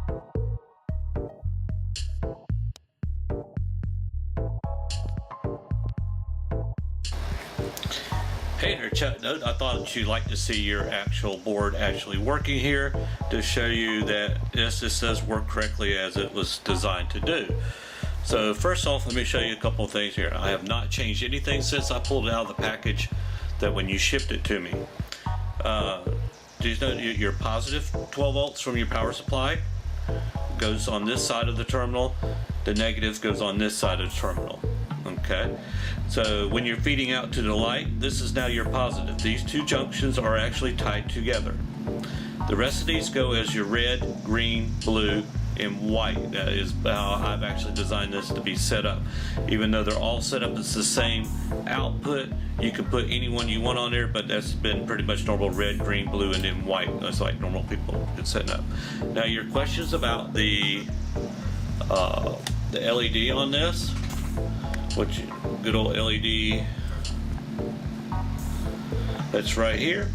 Hey there, Chuck. Note, I thought you'd like to see your actual board actually working here to show you that yes, this does work correctly as it was designed to do. So first off, let me show you a couple of things here. I have not changed anything since I pulled it out of the package that when you shipped it to me. Do you know your positive 12 volts from your power supply goes on this side of the terminal, the negative goes on this side of the terminal. Okay, so when you're feeding out to the light, this is now your positive. These two junctions are actually tied together. The rest of these go as your red, green, blue, and white. That is how I've actually designed this to be set up. Even though they're all set up as the same output, you can put any one you want on there, but that's been pretty much normal: red, green, blue, and then white. That's like normal people can set up. Now your questions about the LED on this, which good old LED that's right here.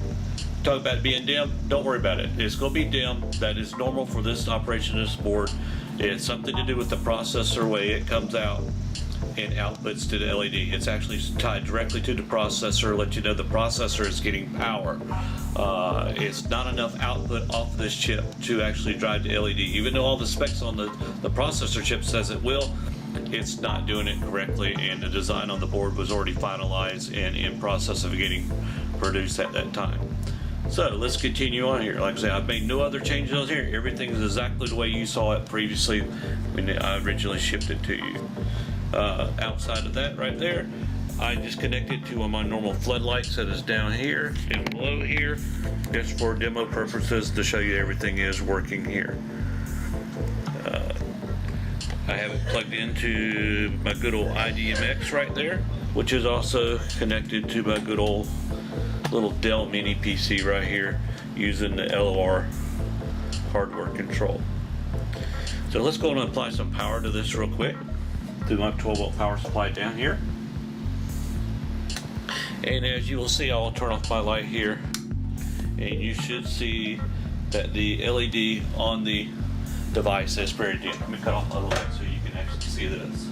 Talk about it being dim, don't worry about it. It's going to be dim. That is normal for this operation of this board. It's something to do with the processor, way it comes out and outputs to the LED. It's actually tied directly to the processor, let you know the processor is getting power. It's not enough output off this chip to actually drive the LED. Even though all the specs on the processor chip says it will, it's not doing it correctly, and the design on the board was already finalized and in process of getting produced at that time. So let's continue on here. Like I said, I've made no other changes on here. Everything is exactly the way you saw it previously when I originally shipped it to you. Outside of that right there, I just connected to my normal floodlights that is down here and below here, just for demo purposes to show you everything is working here. I have it plugged into my good old IDMX right there, which is also connected to my good old little Dell mini PC right here using the LOR hardware control. So let's go and apply some power to this real quick through my 12 volt power supply down here. And as you will see, I'll turn off my light here, and you should see that the LED on the device is very dim. Let me cut off my light so you can actually see this.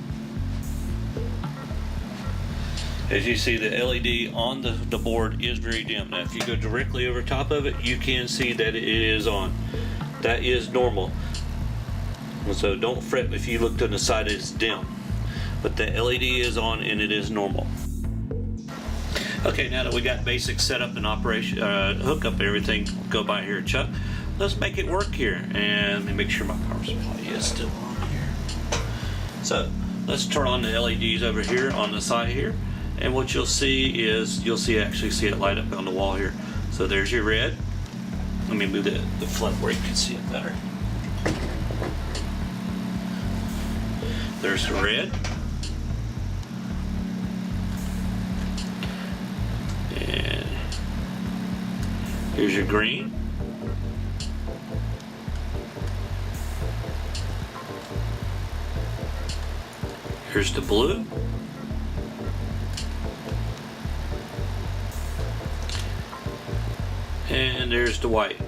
As you see, the LED on the board is very dim. Now if you go directly over top of it, you can see that it is on. That is normal. So don't fret if you look to the side, it's dim. But the LED is on and it is normal. Okay, now that we got basic setup and operation, hookup and everything, go by here, Chuck. Let's make it work here. And let me make sure my power supply is still on here. So let's turn on the LEDs over here on the side here. And what you'll see is, actually see it light up on the wall here. So there's your red. Let me move the flood where you can see it better. There's the red. And here's your green. Here's the blue. And there's the white.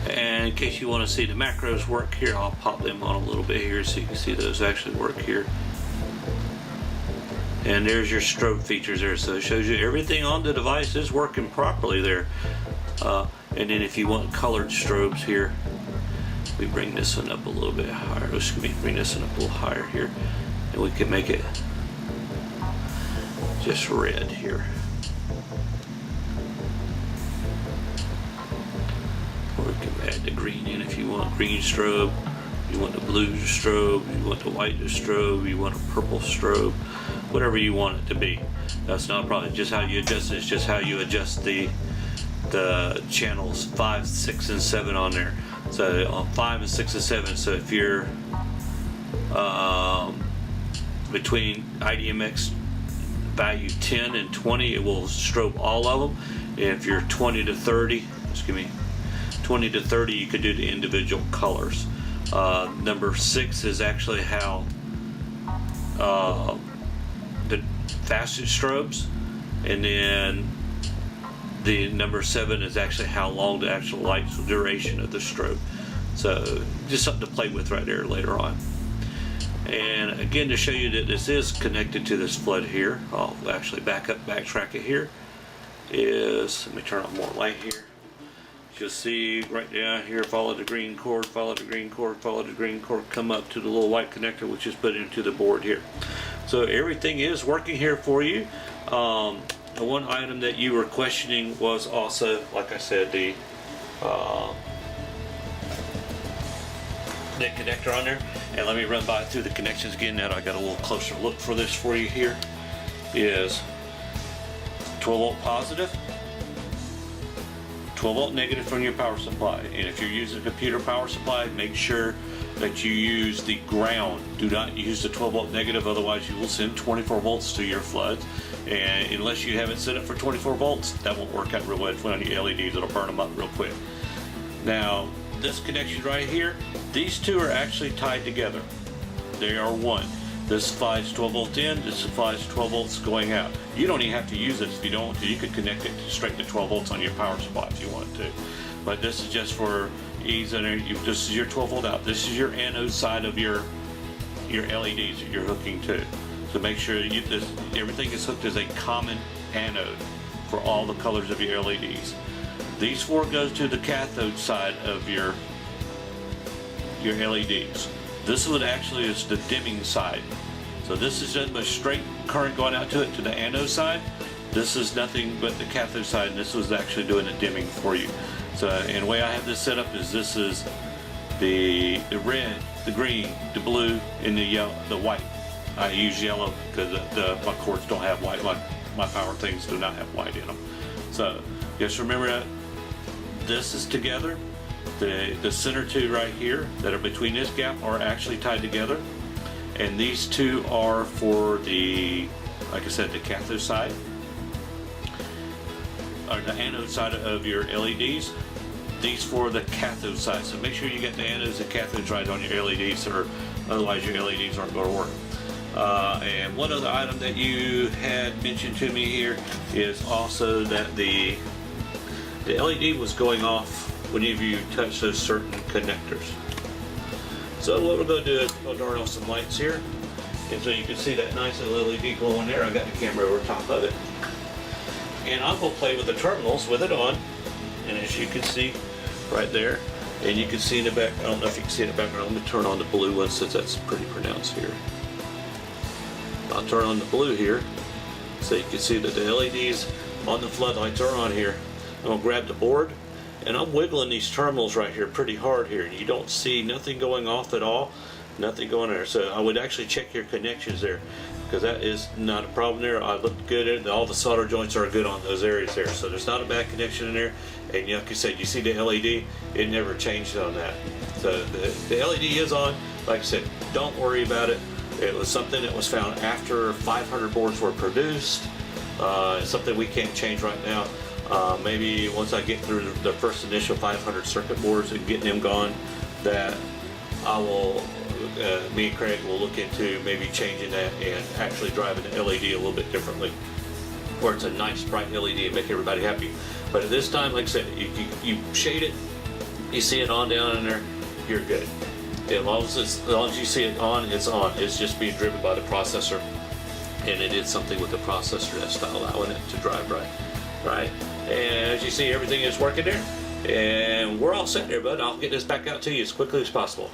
And in case you want to see the macros work here, I'll pop them on a little bit here so you can see those actually work here. And there's your strobe features there, so it shows you everything on the device is working properly there. And then if you want colored strobes here, we bring this one up a little bit higher. Excuse me, bring this one up a little higher here, and we can make it just red here. Or we can add the green in if you want green strobe, you want the blue strobe, you want the white strobe, you want a purple strobe, whatever you want it to be. That's not a problem. Just how you adjust it. It's just how you adjust the channels 5, 6, and 7 on there. So on 5 and 6 and 7. So if you're between IDMX value 10 and 20, it will strobe all of them. If you're 20 to 30, excuse me, 20 to 30, you could do the individual colors. Number 6 is actually how the fastest strobes, and then the number 7 is actually how long the actual light's duration of the strobe. So just something to play with right there later on. And again, to show you that this is connected to this flood here, I'll actually backtrack it here. Let me turn on more light here. You'll see right down here, follow the green cord, follow the green cord, follow the green cord, come up to the little white connector, which is put into the board here. So everything is working here for you. The one item that you were questioning was also, like I said, the connector on there. And let me run through the connections again. Now I got a little closer look for this for you here. Is 12 volt positive, 12 volt negative from your power supply. And if you're using a computer power supply, make sure that you use the ground. Do not use the 12 volt negative, otherwise you will send 24 volts to your floods. And unless you have it set up for 24 volts, that won't work out real well on your LEDs. It'll burn them up real quick. Now, this connection right here, these two are actually tied together. They are one. This supplies 12 volts in, this supplies 12 volts going out. You don't even have to use this if you don't want to. You could connect it straight to 12 volts on your power supply if you want to. But this is just for ease, and this is your 12 volt out. This is your anode side of your LEDs that you're hooking to. So make sure everything is hooked as a common anode for all the colors of your LEDs. These 4 goes to the cathode side of your LEDs. This one actually is the dimming side. So this is just a straight current going out to it to the anode side. This is nothing but the cathode side, and this was actually doing the dimming for you. So, and the way I have this set up is this is the red, the green, the blue, and the yellow, the white. I use yellow because my cords don't have white. My power things do not have white in them. So just remember that this is together. The center 2 right here that are between this gap are actually tied together, and these 2 are for the, like I said, the cathode side or the anode side of your LEDs. These for the cathode side. So make sure you get the anodes and cathodes right on your LEDs, or otherwise your LEDs aren't going to work. And one other item that you had mentioned to me here is also that the LED was going off whenever you touch those certain connectors. So what we're going to do is we'll turn on some lights here, and so you can see that nice little LED glowing there. I got the camera over top of it, and I'm going to play with the terminals with it on. And as you can see right there, and you can see in the back, I don't know if you can see in the background. Let me turn on the blue one since that's pretty pronounced here. I'll turn on the blue here so you can see that the LEDs on the floodlights are on here. I'm going to grab the board, and I'm wiggling these terminals right here pretty hard here. You don't see nothing going off at all, nothing going there. So I would actually check your connections there, because that is not a problem there. I looked good at it. All the solder joints are good on those areas there. So there's not a bad connection in there. And like I said, you see the LED, it never changed on that. So the LED is on. Like I said, don't worry about it. It was something that was found after 500 boards were produced. It's something we can't change right now. Maybe once I get through the first initial 500 circuit boards and getting them gone, that I will, me and Craig will look into maybe changing that and actually driving the LED a little bit differently, where it's a nice bright LED and make everybody happy. But at this time, like I said, you shade it, you see it on down in there, you're good. As long as you see it on, it's on. It's just being driven by the processor, and it is something with the processor that's not allowing it to drive right. And as you see, everything is working there, and we're all set there, bud. I'll get this back out to you as quickly as possible.